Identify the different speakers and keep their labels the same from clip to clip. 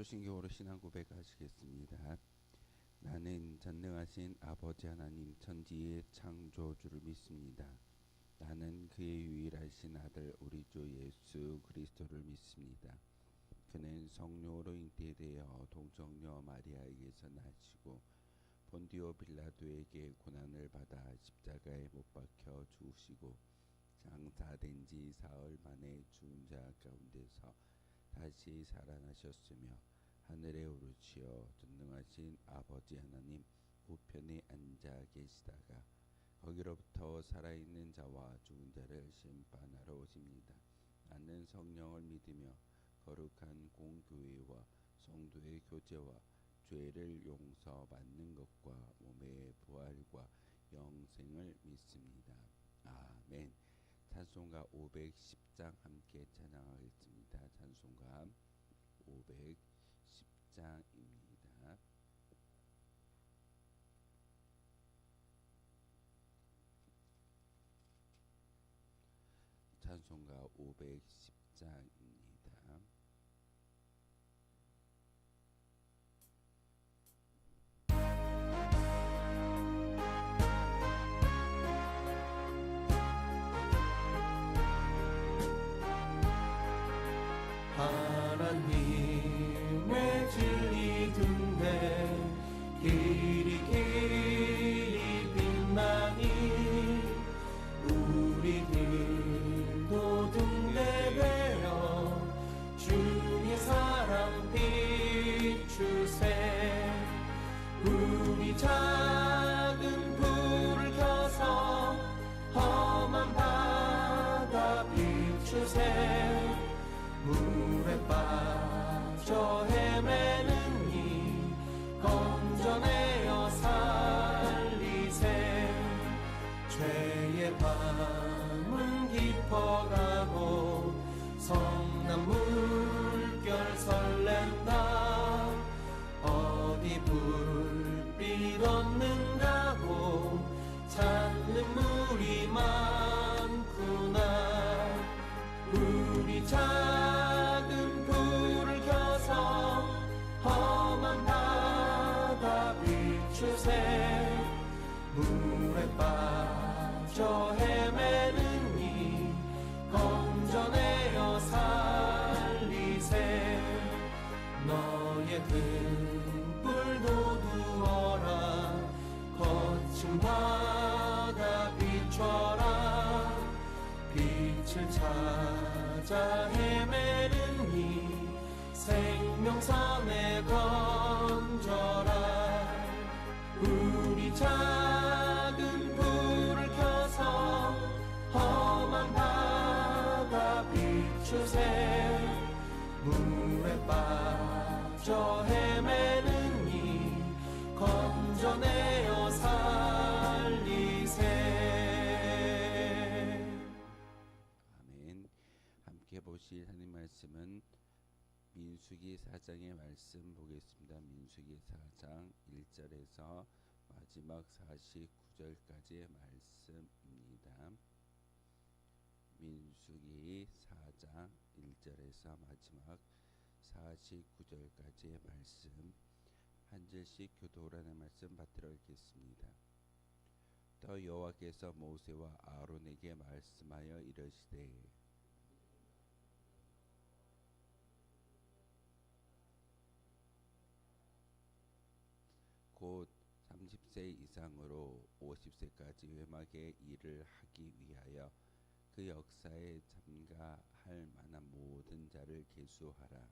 Speaker 1: 소신교로 신앙 고백하시겠습니다. 나는 전능하신 아버지 하나님 천지의 창조주를 믿습니다. 나는 그의 유일하신 아들 우리 주 예수 그리스도를 믿습니다. 그는 성령으로 잉태되어 동정녀 마리아에게서 나시고 본디오 빌라도에게 고난을 받아 십자가에 못 박혀 죽으시고 장사된 지 사흘 만에 죽은 자 가운데서 다시 살아나셨으며 하늘에 오르시어 전능하신 아버지 하나님 우편에 앉아 계시다가 거기로부터 살아있는 자와 죽은 자를 심판하러 오십니다. 나는 성령을 믿으며 거룩한 공교회와 성도의 교제와 죄를 용서받는 것과 몸의 부활과 영생을 믿습니다. 아멘. 찬송가 510장 함께 찬양하겠습니다. 찬송가 510장입니다. 찬송가 510장입니다.
Speaker 2: 하나님의 진리 등대 길이 빛나니 우리들도 등대되어 주의 사랑 비추세. 우리 작은 불을 켜서 험한 바다 비추세. 물에 빠져 헤매는 이 건져내어 살리세. 죄의 밤은 깊어가고 성난 물결 설렌다. 어디 불빛 없는가고 찾는 물이 많구나. 우리 작은 불을 켜서 험한 바다 비추세. 물에 빠져 헤매는 이 건져내어 살리세. 너의 등불도 두어라. 거친 바다 비춰라. 빛을 찾아 헤매는 이 생명선에 건져라. 우리 작은 불을 켜서 험한 바다 비추세. 물에 빠져 헤매는 이 건져내어 살리세.
Speaker 1: 함께 보실 하나님 말씀은 민수기 4장의 말씀 보겠습니다. 민수기 4장 1절에서 마지막 49절까지의 말씀입니다. 민수기 4장 1절에서 마지막 49절까지의 말씀 한 절씩 교독하는 말씀 받들어 읽겠습니다. 또 여호와께서 모세와 아론에게 말씀하여 이르시되 곧 30세 이상으로 50세까지 회막의 일을 하기 위하여 그 역사에 참가할 만한 모든 자를 계수하라.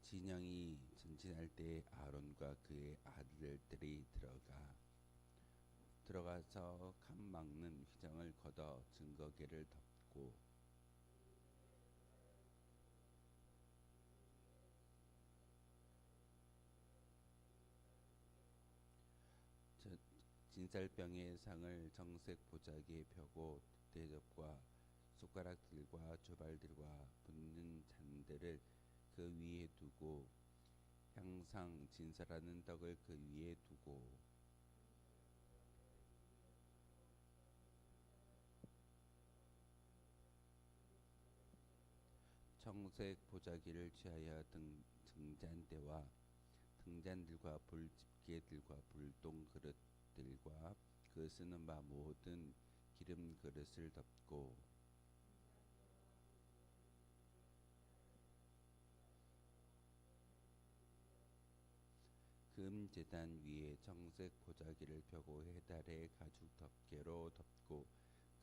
Speaker 1: 진영이 전진할 때 아론과 그의 아들들이 들어가서 칸 막는 휘장을 걷어 증거궤를 덮고 진살병의 상을 정색 보자기에 펴고 대접과 숟가락들과 조발들과 붓는 잔들을 그 위에 두고 향상 진설하는 떡을 그 위에 두고 청색 보자기를 취하여 등잔대와 등잔들과 불집게들과 불똥 그릇들과 그 쓰는 바 모든 기름 그릇을 덮고 금 제단 위에 청색 보자기를 펴고 해달에 가죽 덮개로 덮고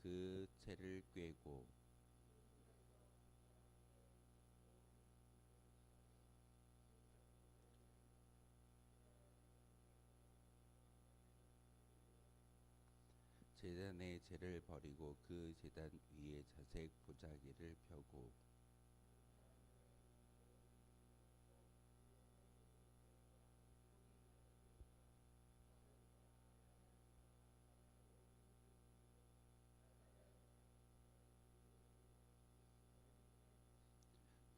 Speaker 1: 그 채를 꿰고 제단의 채를 버리고 그 제단 위에 자색 보자기를 펴고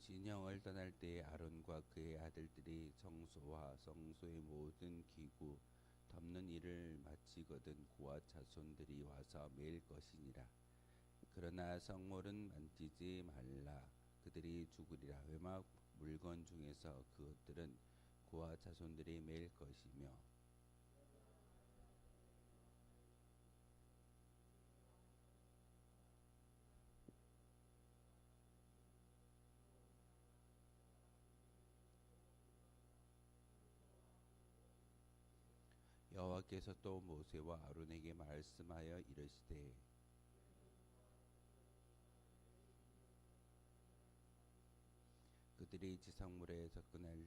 Speaker 1: 진영을 떠날 때에 아론과 그의 아들들이 성소와 성소의 모든 기구 덮는 일을 마치거든 그와 자손들이 와서 매일 것이니라. 그러나 성물은 만지지 말라. 그들이 죽으리라. 외막 물건 중에서 그것들은 그와 자손들이 매일 것이며 여호와께서 또 모세와 아론에게 말씀하여 이르시되 그들이 지상물에 접근할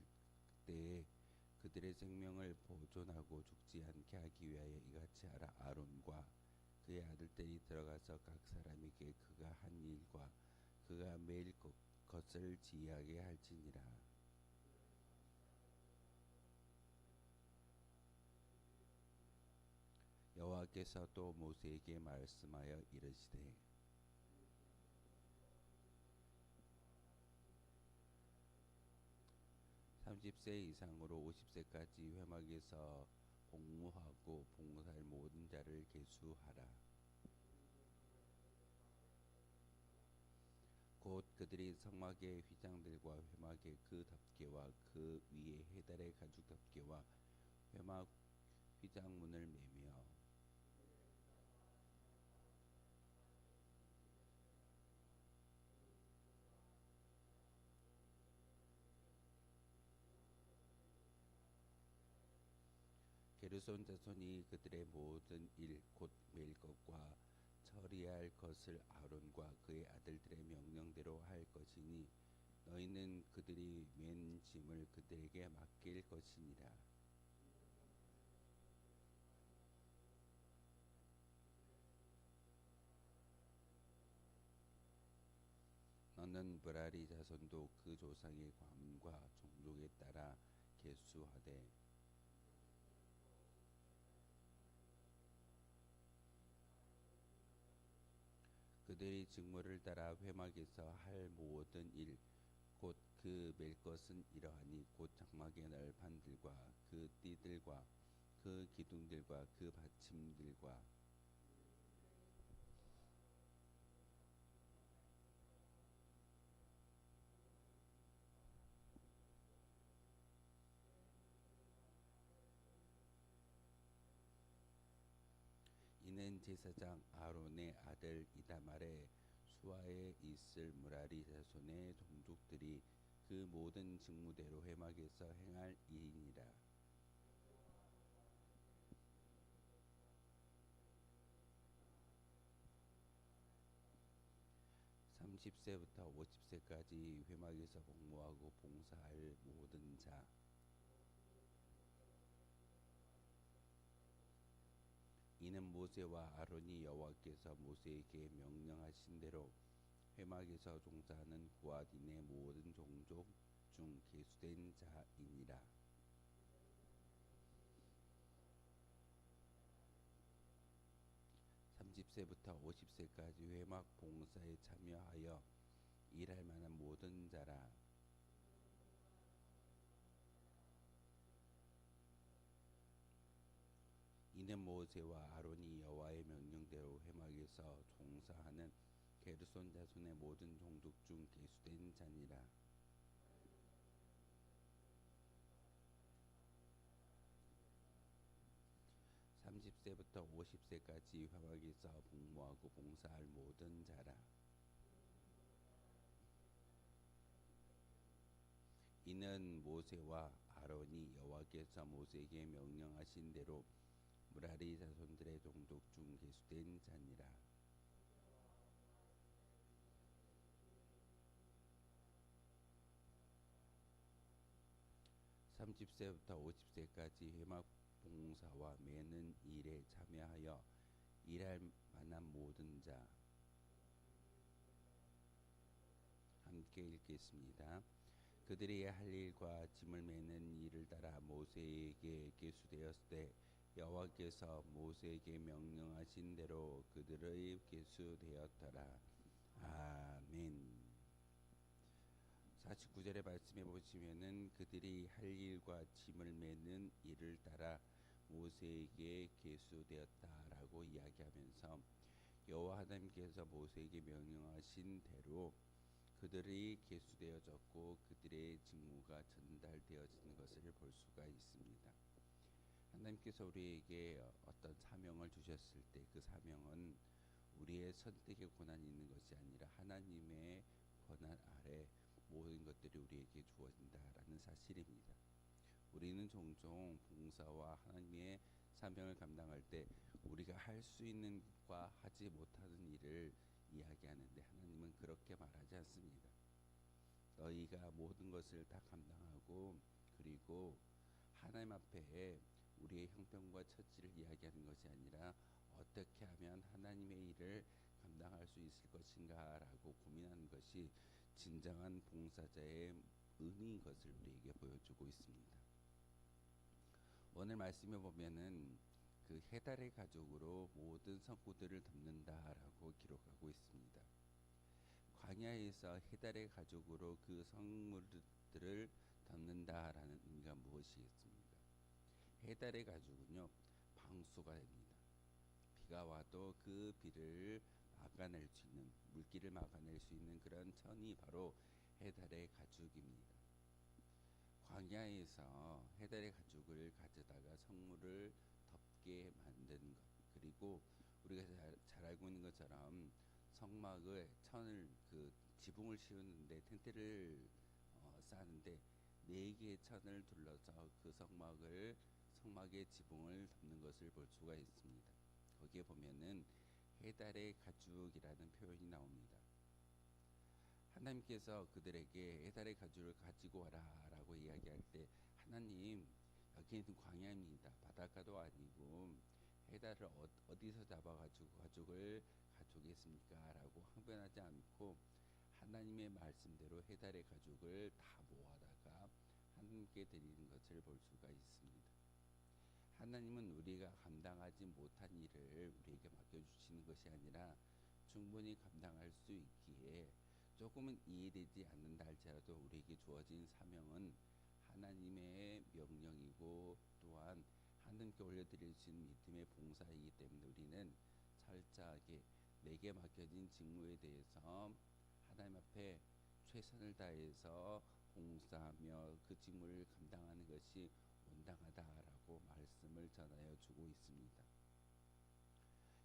Speaker 1: 때에 그들의 생명을 보존하고 죽지 않게 하기 위하여 이같이 하라. 아론과 그의 아들들이 들어가서 각 사람에게 그가 한 일과 그가 매일 것을 지휘하게 할지니라. 여호와께서 또 모세에게 말씀하여 이르시되 30세 이상으로 50세까지 회막에서 복무하고 봉사할 모든 자를 계수하라. 곧 그들이 성막의 휘장들과 회막의 그 덮개와 그 위에 해달의 가죽 덮개와 회막 휘장문을 매며 게르손 자손이 그들의 모든 일 곧 매일 것과 처리할 것을 아론과 그의 아들들의 명령대로 할 것이니 너희는 그들이 맨 짐을 그들에게 맡길 것이니라. 너는 브라리 자손도 그 조상의 관과 종족에 따라 계수하되 그들이 직무를 따라 회막에서 할 모든 일 곧 그 맬 것은 이러하니 곧 장막의 널판들과 그 띠들과 그 기둥들과 그 받침들과 이는 제사장 아론의 아들 이다말의 수하에 있을 무라리 자손의 종족들이 그 모든 직무대로 회막에서 행할 일이니라. 30세부터 50세까지 회막에서 복무하고 봉사할 모든 자 이는 모세와 아론이 여호와께서 모세에게 명령하신 대로 회막에서 종사하는 구하딘의 모든 종족 중 계수된 자이니라. 30세부터 50세까지 회막 봉사에 참여하여 일할 만한 모든 자라. 이는 모세와 아론이 여호와의 명령대로 회막에서 종사하는 게르손 자손의 모든 종족 중 계수된 자니라. 30세부터 50세까지 회막에서 복무하고 봉사할 모든 자라. 이는 모세와 아론이 여호와께서 모세에게 명령하신 대로 무라리 자손들의 종족 중 계수된 자니라. 30세부터 50세까지 회막 봉사와 매는 일에 참여하여 일할 만한 모든 자. 함께 읽겠습니다. 그들이 할 일과 짐을 매는 일을 따라 모세에게 계수되었을 때 여호와께서 모세에게 명령하신 대로 그들의 계수되었더라. 아멘. 49절의 말씀에 보시면은 그들이 할 일과 짐을 매는 일을 따라 모세에게 계수되었다라고 이야기하면서 여호와 하나님께서 모세에게 명령하신 대로 그들이 계수되어졌고 그들의 직무가 전달되어지는 것을 볼 수가 있습니다. 하나님께서 우리에게 어떤 사명을 주셨을 때 그 사명은 우리의 선택의 권한이 있는 것이 아니라 하나님의 권한 아래 모든 것들이 우리에게 주어진다라는 사실입니다. 우리는 종종 봉사와 하나님의 사명을 감당할 때 우리가 할 수 있는 것과 하지 못하는 일을 이야기하는데 하나님은 그렇게 말하지 않습니다. 너희가 모든 것을 다 감당하고 그리고 하나님 앞에 우리의 형편과 처지를 이야기하는 것이 아니라 어떻게 하면 하나님의 일을 감당할 수 있을 것인가 라고 고민하는 것이 진정한 봉사자의 의미인 것을 우리에게 보여주고 있습니다. 오늘 말씀에 보면은 그 해달의 가족으로 모든 성구들을 덮는다라고 기록하고 있습니다. 광야에서 해달의 가족으로 그 성물들을 덮는다라는 의미가 무엇이겠습니까? 해달의 가죽은요 방수가 됩니다. 비가 와도 그 비를 막아낼 수 있는, 물기를 막아낼 수 있는 그런 천이 바로 해달의 가죽입니다. 광야에서 해달의 가죽을 가져다가 성물을 덮게 만든 것, 그리고 우리가 잘 알고 있는 것처럼 성막을 천을 그 지붕을 씌우는데 텐트를 쌓는데 4개의 천을 둘러서 그 성막의 지붕을 덮는 것을 볼 수가 있습니다. 거기에 보면은 해달의 가죽이라는 표현이 나옵니다. 하나님께서 그들에게 해달의 가죽을 가지고 와라라고 이야기할 때 하나님 여기는 광야입니다. 바닷가도 아니고 해달을 어디서 잡아가지고 가죽을 가져오겠습니까? 라고 항변하지 않고 하나님의 말씀대로 해달의 가죽을 다 모아다가 하나님께 드리는 것을 볼 수가 있습니다. 하나님은 우리가 감당하지 못한 일을 우리에게 맡겨주시는 것이 아니라 충분히 감당할 수 있기에 조금은 이해되지 않는다 할지라도 우리에게 주어진 사명은 하나님의 명령이고 또한 하나님께 올려드릴 수 있는 믿음의 봉사이기 때문에 우리는 철저하게 내게 맡겨진 직무에 대해서 하나님 앞에 최선을 다해서 봉사하며 그 직무를 감당하는 것이 온당하다라고 말씀을 전하여 주고 있습니다.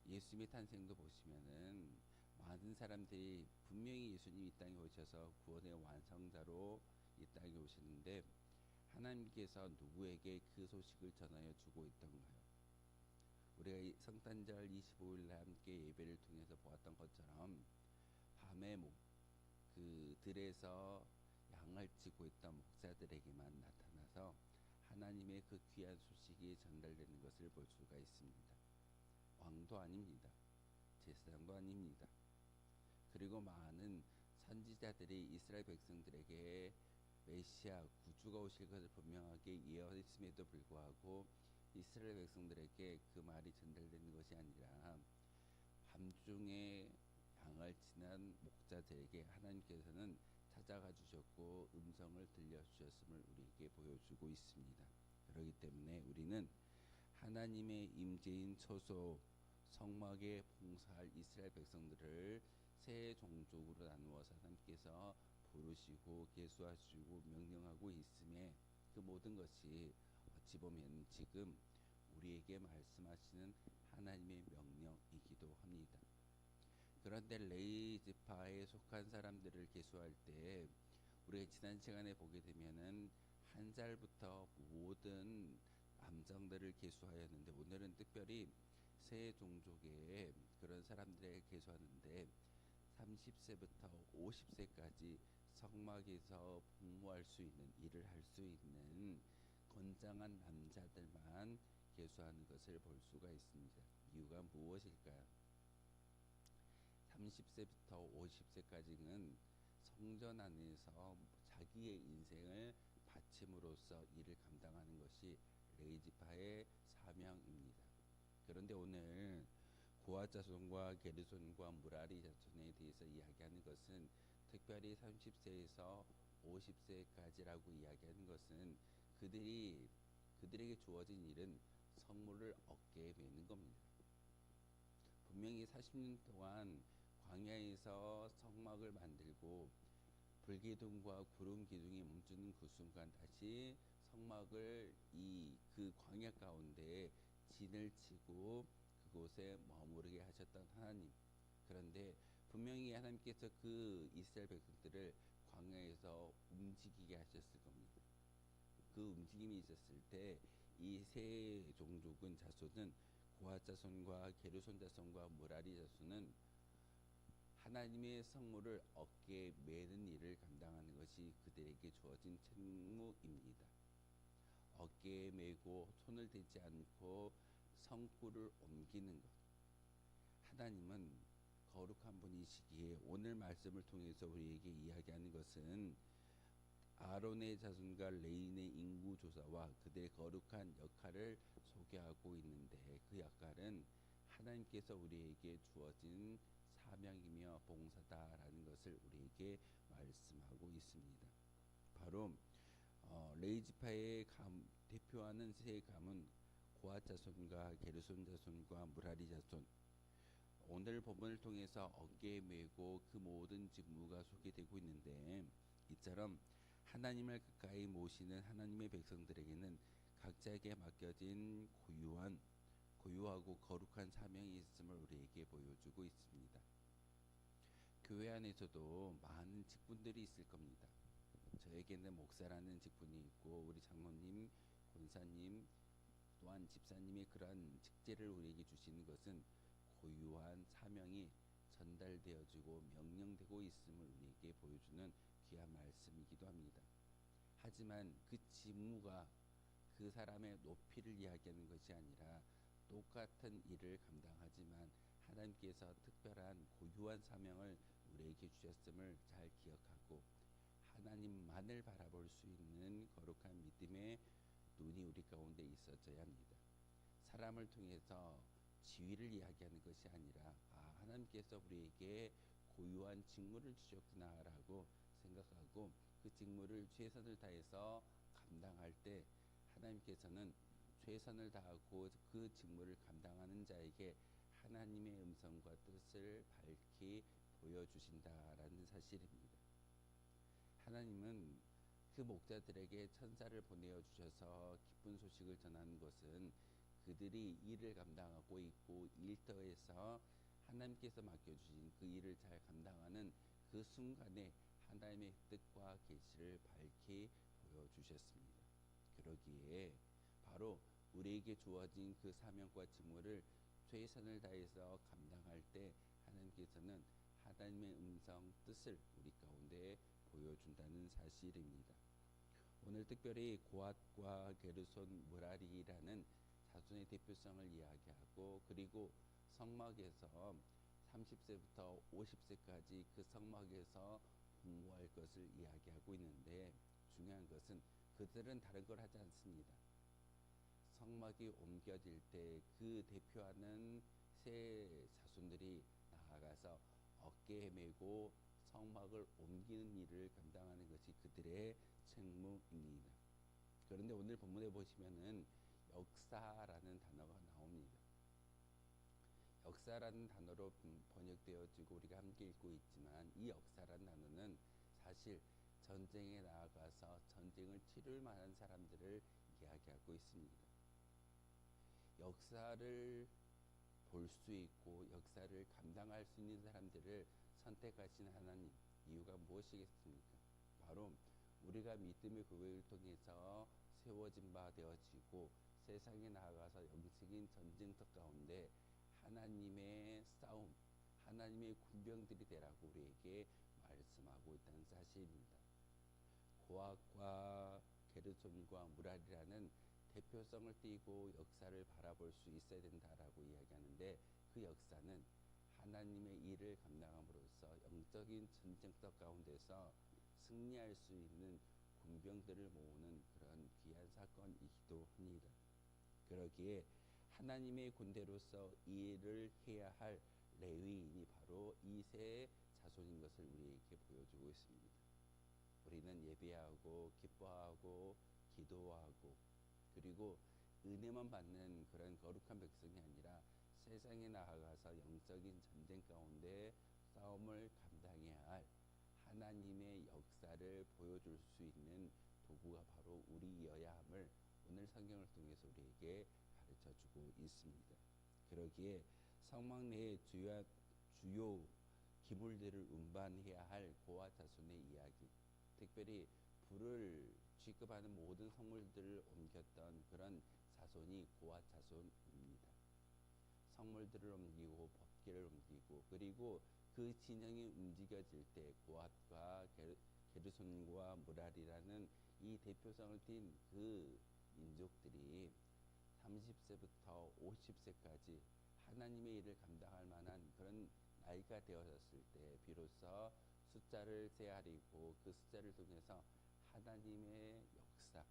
Speaker 1: 예수님의 탄생도 보시면은 많은 사람들이 분명히 예수님이 이 땅에 오셔서 구원의 완성자로 이 땅에 오셨는데 하나님께서 누구에게 그 소식을 전하여 주고 있던가요? 우리가 성탄절 25일 날 함께 예배를 통해서 보았던 것처럼 밤에 그 들에서 양을 치고 있던 목사들에게만 나타나서 하나님의 그 귀한 소식이 전달되는 것을 볼 수가 있습니다. 왕도 아닙니다. 제사장도 아닙니다. 그리고 많은 선지자들이 이스라엘 백성들에게 메시아 구주가 오실 것을 분명하게 예언했음에도 불구하고 이스라엘 백성들에게 그 말이 전달되는 것이 아니라 밤중에 양을 치는 목자들에게 하나님께서는 찾아가 주셨고 음성을 들려주셨음을 우리에게 보여주고 있습니다. 그렇기 때문에 우리는 하나님의 임재인 처소 성막에 봉사할 이스라엘 백성들을 세 종족으로 나누어서 하나님께서 부르시고 계수하시고 명령하고 있음에 그 모든 것이 어찌 보면 지금 우리에게 말씀하시는 하나님의 명령이기도 합니다. 그런데 레위 지파에 속한 사람들을 계수할 때 우리가 지난 시간에 보게 되면은 한 살부터 모든 남성들을 계수하였는데, 오늘은 특별히 세 종족의 그런 사람들을 계수하는데 30세부터 50세까지 성막에서 복무할 수 있는, 일을 할 수 있는 건장한 남자들만 계수하는 것을 볼 수가 있습니다. 이유가 무엇일까요? 30세부터 50세까지는 성전 안에서 자기의 인생을 바침으로써 일을 감당하는 것이 레위 지파의 사명입니다. 그런데 오늘 고핫 자손과 게르손과 무라리 자손에 대해서 이야기하는 것은, 특별히 30세에서 50세까지라고 이야기하는 것은 그들에게 주어진 일은 성물을 어깨에 메는 겁니다. 분명히 40년 동안 광야에서 성막을 만들고 불기둥과 구름 기둥이 멈추는 그 순간 다시 성막을 그 광야 가운데 진을 치고 그곳에 머무르게 하셨던 하나님. 그런데 분명히 하나님께서 그 이스라엘 백성들을 광야에서 움직이게 하셨을 겁니다. 그 움직임이 있었을 때 이 세 종족은, 자손은, 고핫 자손과 게르손 자손과 무라리 자손은 하나님의 성물을 어깨에 메는 일을 감당하는 것이 그들에게 주어진 책무입니다. 어깨에 메고 손을 대지 않고 성구를 옮기는 것. 하나님은 거룩한 분이시기에 오늘 말씀을 통해서 우리에게 이야기하는 것은 아론의 자손과 레인의 인구 조사와 그들의 거룩한 역할을 소개하고 있는데, 그 역할은 하나님께서 우리에게 주어진 사명이며 봉사다라는 것을 우리에게 말씀하고 있습니다. 바로 레위 지파의 대표하는 세 가문, 고핫 자손과 게르손 자손과 무라리 자손. 오늘 본문을 통해서 어깨에 메고 그 모든 직무가 소개되고 있는데, 이처럼 하나님을 가까이 모시는 하나님의 백성들에게는 각자에게 맡겨진 고유하고 거룩한 사명이 있음을 우리에게 보여주고 있습니다. 교회 안에서도 많은 직분들이 있을 겁니다. 저에게는 목사라는 직분이 있고, 우리 장로님, 권사님, 또한 집사님이 그러한 직제를 우리에게 주시는 것은 고유한 사명이 전달되어지고 명령되고 있음을 우리에게 보여주는 귀한 말씀이기도 합니다. 하지만 그 직무가 그 사람의 높이를 이야기하는 것이 아니라 똑같은 일을 감당하지만 하나님께서 특별한 고유한 사명을 우리에게 주셨음을 잘 기억하고 하나님만을 바라볼 수 있는 거룩한 믿음의 눈이 우리 가운데 있어져야 합니다. 사람을 통해서 지위를 이야기하는 것이 아니라 하나님께서 우리에게 고유한 직무를 주셨구나라고 생각하고 그 직무를 최선을 다해서 감당할 때 하나님께서는 최선을 다하고 그 직무를 감당하는 자에게 하나님의 음성과 뜻을 밝히 보여주신다라는 사실입니다. 하나님은 그 목자들에게 천사를 보내어 주셔서 기쁜 소식을 전하는 것은 그들이 일을 감당하고 있고 일터에서 하나님께서 맡겨주신 그 일을 잘 감당하는 그 순간에 하나님의 뜻과 계시를 밝히 보여주셨습니다. 그러기에 바로 우리에게 주어진 그 사명과 직무를 최선을 다해서 감당할 때 하나님께서는 하나님의 음성 뜻을 우리 가운데 보여준다는 사실입니다. 오늘 특별히 고핫과 게르손 무라리라는 자손의 대표성을 이야기하고, 그리고 성막에서 30세부터 50세까지 그 성막에서 공부할 것을 이야기하고 있는데, 중요한 것은 그들은 다른 걸 하지 않습니다. 성막이 옮겨질 때 그 대표하는 세 자손들이 나아가서 어깨에 메고 성막을 옮기는 일을 감당하는 것이 그들의 책무입니다. 그런데 오늘 본문에 보시면은 역사라는 단어가 나옵니다. 역사라는 단어로 번역되어지고 우리가 함께 읽고 있지만, 이 역사라는 단어는 사실 전쟁에 나아가서 전쟁을 치룰 만한 사람들을 이야기하고 있습니다. 역사를 볼 수 있고 역사를 감당할 수 있는 사람들을 선택하신 하나님, 이유가 무엇이겠습니까? 바로 우리가 믿음의 고백을 통해서 세워진 바 되어지고 세상에 나아가서 영적인 전쟁터 가운데 하나님의 싸움, 하나님의 군병들이 되라고 우리에게 말씀하고 있다는 사실입니다. 고앗과 게르손과 무랄이라는 대표성을 띠고 역사를 바라볼 수 있어야 된다라고 이야기하는데, 그 역사는 하나님의 일을 감당함으로써 영적인 전쟁터 가운데서 승리할 수 있는 군병들을 모으는 그런 귀한 사건이기도 합니다. 그러기에 하나님의 군대로서 이 일을 해야 할 레위인이 바로 이 세 자손인 것을 우리에게 보여주고 있습니다. 우리는 예배하고 기뻐하고 기도하고 그리고 은혜만 받는 그런 거룩한 백성이 아니라 세상에 나아가서 영적인 전쟁 가운데 싸움을 감당해야 할 하나님의 역사를 보여줄 수 있는 도구가 바로 우리여야 함을 오늘 성경을 통해서 우리에게 가르쳐주고 있습니다. 그러기에 성막 내의 주요 기물들을 운반해야 할 고앗 자손의 이야기, 특별히 불을 취급하는 모든 성물들을 옮겼던 그런 자손이 고앗 자손입니다. 성물들을 옮기고 법궤를 옮기고, 그리고 그 진영이 움직여질 때 고앗과 게르손과 무랄이라는 이 대표성을 띤 그 민족들이 30세부터 50세까지 하나님의 일을 감당할 만한 그런 나이가 되어졌을 때 비로소 숫자를 세아리고 그 숫자를 통해서 하나님의 역사,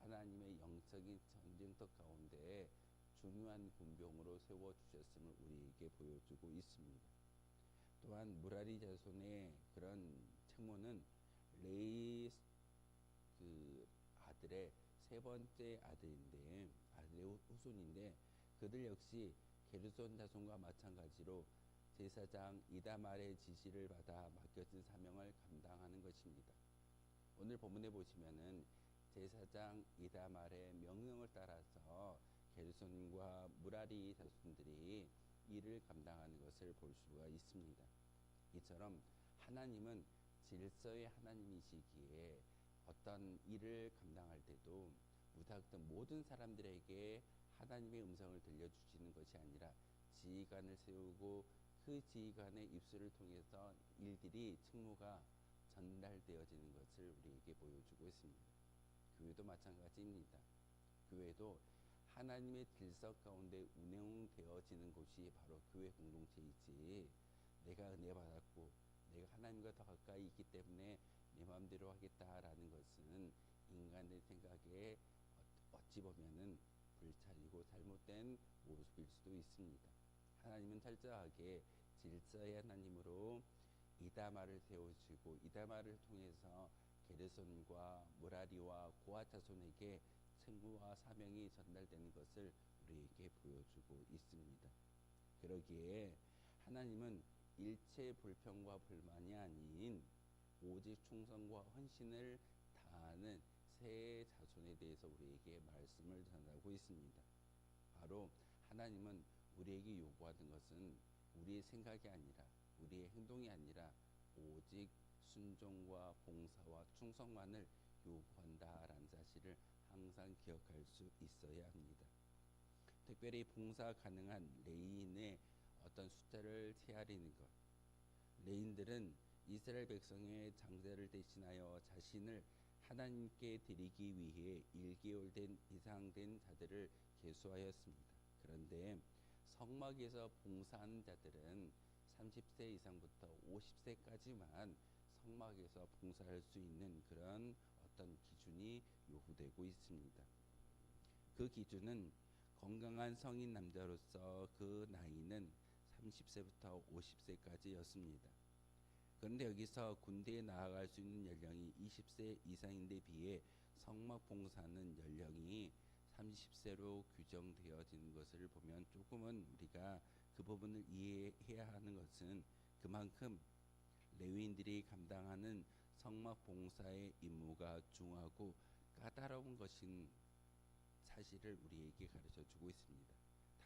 Speaker 1: 하나님의 영적인 전쟁터 가운데 중요한 군병으로 세워주셨음을 우리에게 보여주고 있습니다. 또한 무라리 자손의 그런 책무는 레이 그 아들의 세 번째 아들의 후손인데, 그들 역시 게르손 자손과 마찬가지로 제사장 이다말의 지시를 받아 맡겨진 사명을 감당하는 것입니다. 오늘 본문에 보시면은 제사장 이다말의 명령을 따라서 게르손과 무라리 자손들이 일을 감당하는 것을 볼 수가 있습니다. 이처럼 하나님은 질서의 하나님이시기에 어떤 일을 감당할 때도 무작정 모든 사람들에게 하나님의 음성을 들려주시는 것이 아니라 지휘관을 세우고 그 지휘관의 입술을 통해서 일들이 책무가 전달되어지는 것을 우리에게 보여주고 있습니다. 교회도 마찬가지입니다. 교회도 하나님의 질서 가운데 운영되어지는 곳이 바로 교회 공동체이지, 내가 은혜 받았고 내가 하나님과 더 가까이 있기 때문에 내 마음대로 하겠다라는 것은 인간의 생각에 어찌 보면은 불찰이고 잘못된 모습일 수도 있습니다. 하나님은 철저하게 질서의 하나님으로 이다말을 세우시고 이다말을 통해서 게르손과 무라리와 고앗 자손에게 책무와 사명이 전달되는 것을 우리에게 보여주고 있습니다. 그러기에 하나님은 일체 불평과 불만이 아닌 오직 충성과 헌신을 다하는 세 자손에 대해서 우리에게 말씀을 전하고 있습니다. 바로 하나님은 우리에게 요구하는 것은 우리의 생각이 아니라 우리의 행동이 아니라 오직 순종과 봉사와 충성만을 요구한다라는 사실을 항상 기억할 수 있어야 합니다. 특별히 봉사 가능한 레위인의 어떤 숫자를 헤아리는 것, 레위인들은 이스라엘 백성의 장제를 대신하여 자신을 하나님께 드리기 위해 1개월 된 이상 된 자들을 계수하였습니다. 그런데 성막에서 봉사하는 자들은 30세 이상부터 50세까지만 성막에서 봉사할 수 있는 그런 어떤 기준이 요구되고 있습니다. 그 기준은 건강한 성인 남자로서 그 나이는 30세부터 50세까지였습니다. 그런데 여기서 군대에 나아갈 수 있는 연령이 20세 이상인데 비해 성막 봉사는 연령이 30세로 규정되어지는 것을 보면 조금은 우리가 그 부분을 이해해야 하는 것은 그만큼 레위인들이 감당하는 성막 봉사의 임무가 중하고 까다로운 것인 사실을 우리에게 가르쳐 주고 있습니다.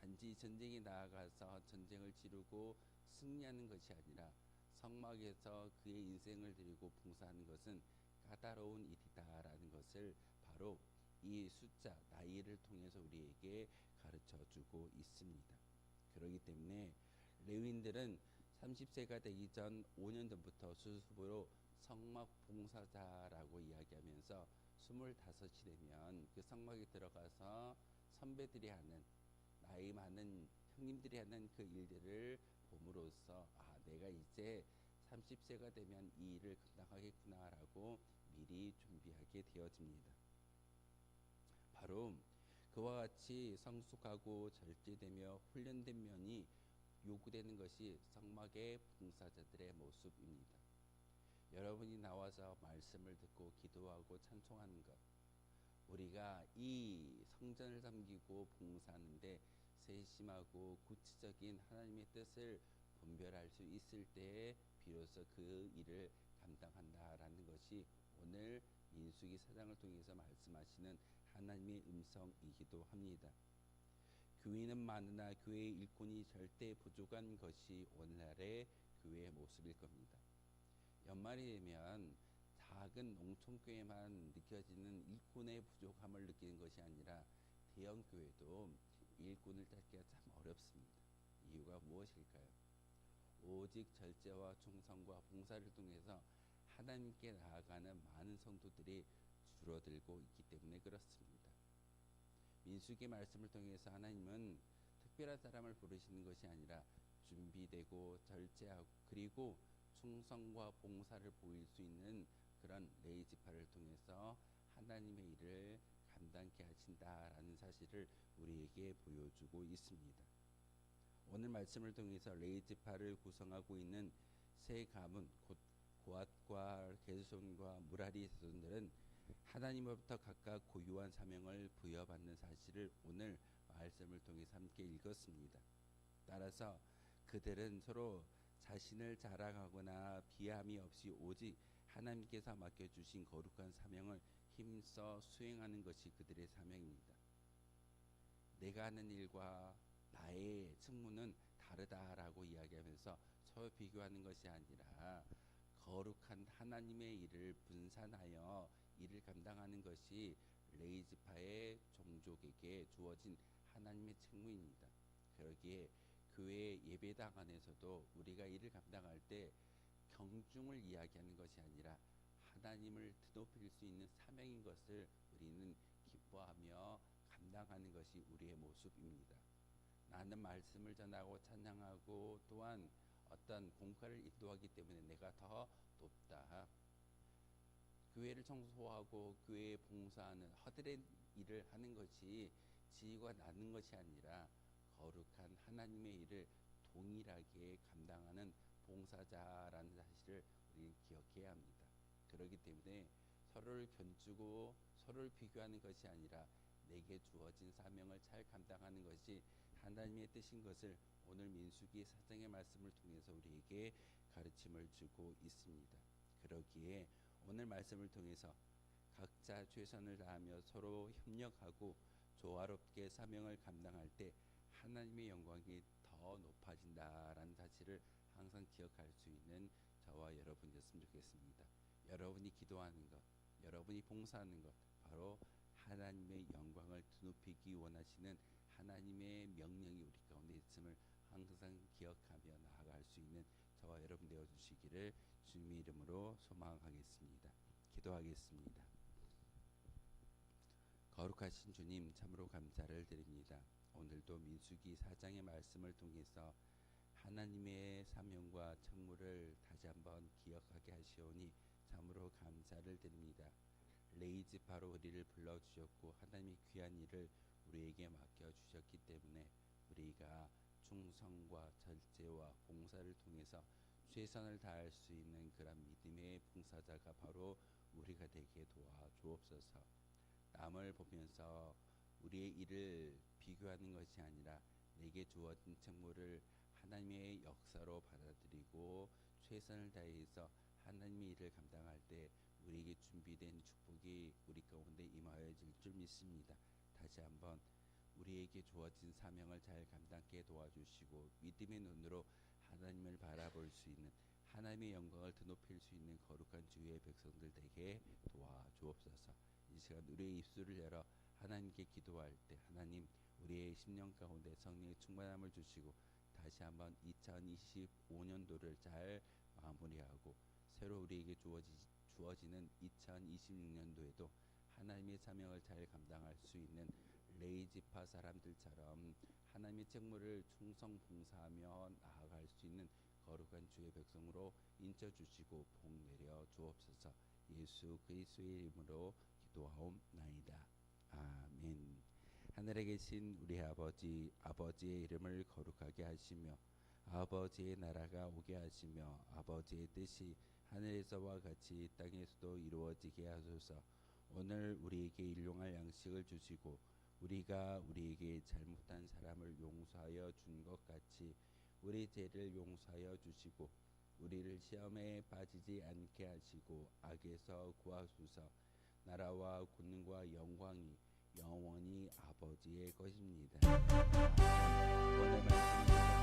Speaker 1: 단지 전쟁에 나아가서 전쟁을 치르고 승리하는 것이 아니라 성막에서 그의 인생을 드리고 봉사하는 것은 까다로운 일이다라는 것을 바로 이 숫자 나이를 통해서 우리에게 가르쳐 주고 있습니다. 그렇기 때문에 레위인들은 30세가 되기 전 5년 전부터 수습으로 성막 봉사자라고 이야기하면서 25이 되면 그 성막에 들어가서 선배들이 하는 나이 많은 형님들이 하는 그 일들을 봄으로써 내가 이제 30세가 되면 이 일을 감당하겠구나라고 미리 준비하게 되어집니다. 바로 그와 같이 성숙하고 절제되며 훈련된 면이 요구되는 것이 성막의 봉사자들의 모습입니다. 여러분이 나와서 말씀을 듣고 기도하고 찬송하는 것, 우리가 이 성전을 섬기고 봉사하는데 세심하고 구체적인 하나님의 뜻을 분별할 수 있을 때에 비로소 그 일을 감당한다라는 것이 오늘 민수기 4장을 통해서 말씀하시는 하나님의 음성이기도 합니다. 교인은 많으나 교회의 일꾼이 절대 부족한 것이 오늘날의 교회의 모습일 겁니다. 연말이 되면 작은 농촌교회만 느껴지는 일꾼의 부족함을 느끼는 것이 아니라 대형교회도 일꾼을 찾기가 참 어렵습니다. 이유가 무엇일까요? 오직 절제와 충성과 봉사를 통해서 하나님께 나아가는 많은 성도들이 줄어들고 있기 때문에 그렇습니다. 민수기 말씀을 통해서 하나님은 특별한 사람을 부르시는 것이 아니라 준비되고 절제하고 그리고 충성과 봉사를 보일 수 있는 그런 레위 지파를 통해서 하나님의 일을 감당케 하신다라는 사실을 우리에게 보여주고 있습니다. 오늘 말씀을 통해서 레위 지파를 구성하고 있는 세 가문 곧 고앗과 게르손과 무라리 자손들은 하나님으로부터 각각 고유한 사명을 부여받는 사실을 오늘 말씀을 통해서 함께 읽었습니다. 따라서 그들은 서로 자신을 자랑하거나 비함이 없이 오직 하나님께서 맡겨주신 거룩한 사명을 힘써 수행하는 것이 그들의 사명입니다. 내가 하는 일과 나의 chức무는 다르다라고 이야기하면서 서로 비교하는 것이 아니라 거룩한 하나님의 일을 분산하여 일을 감당하는 것이 레위 지파의 종족에게 주어진 하나님의 책무입니다. 그러기에 교회 예배당 안에서도 우리가 일을 감당할 때 경중을 이야기하는 것이 아니라 하나님을 드높일 수 있는 사명인 것을 우리는 기뻐하며 감당하는 것이 우리의 모습입니다. 나는 말씀을 전하고 찬양하고 또한 어떤 공과를 인도하기 때문에 내가 더 높다. 교회를 청소하고 교회에 봉사하는 허드렛 일을 하는 것이 지위가 낮은 것이 아니라 거룩한 하나님의 일을 동일하게 감당하는 봉사자라는 사실을 우리는 기억해야 합니다. 그렇기 때문에 서로를 견주고 서로를 비교하는 것이 아니라 내게 주어진 사명을 잘 감당하는 것이 하나님의 뜻인 것을 오늘 민수기 4장의 말씀을 통해서 우리에게 가르침을 주고 있습니다. 그러기에 오늘 말씀을 통해서 각자 최선을 다하며 서로 협력하고 조화롭게 사명을 감당할 때 하나님의 영광이 더 높아진다라는 사실을 항상 기억할 수 있는 저와 여러분이었으면 좋겠습니다. 여러분이 기도하는 것, 여러분이 봉사하는 것, 바로 하나님의 영광을 드높이기 원하시는 하나님의 명령이 우리 가운데 있음을 항상 기억하며 나아갈 수 있는 저와 여러분 되어 주시기를 주님의 이름으로 소망하겠습니다. 기도하겠습니다. 거룩하신 주님, 참으로 감사를 드립니다. 오늘도 민수기 4장의 말씀을 통해서 하나님의 사명과 책무를 다시 한번 기억하게 하시오니 참으로 감사를 드립니다. 레위 지파로 우리를 불러주셨고 하나님의 귀한 일을 우리에게 맡겨주셨기 때문에 우리가 충성과 절제와 봉사를 통해서 최선을 다할 수 있는 그런 믿음의 봉사자가 바로 우리가 되게 도와주옵소서. 남을 보면서 우리의 일을 비교하는 것이 아니라 내게 주어진 책무를 하나님의 역사로 받아들이고 최선을 다해서 하나님의 일을 감당할 때 우리에게 준비된 축복이 우리 가운데 임하여질 줄 믿습니다. 다시 한번 우리에게 주어진 사명을 잘 감당케 도와주시고 믿음의 눈으로 하나님을 바라볼 수 있는 하나님의 영광을 드높일 수 있는 거룩한 주의 백성들 되게 도와주옵소서. 이 시간 우리의 입술을 열어 하나님께 기도할 때 하나님 우리의 심령 가운데 성령의 충만함을 주시고 다시 한번 2025년도를 잘 마무리하고 새로 우리에게 주어지는 2026년도에도 하나님의 사명을 잘 감당할 수 있는 레이지파 사람들처럼 하나님의 책무를 충성 봉사하며 나아갈 수 있는 거룩한 주의 백성으로 인쳐주시고 복 내려 주옵소서. 예수 그리스도의 이름으로 기도하옵나이다. 아멘. 하늘에 계신 우리 아버지, 아버지의 이름을 거룩하게 하시며 아버지의 나라가 오게 하시며 아버지의 뜻이 하늘에서와 같이 땅에서도 이루어지게 하소서. 오늘 우리에게 일용할 양식을 주시고 우리가 우리에게 잘못한 사람을 용서하여 준 것 같이 우리 죄를 용서하여 주시고 우리를 시험에 빠지지 않게 하시고 악에서 구하소서. 나라와 권능과 영광이 영원히 아버지의 것입니다. 오늘 말씀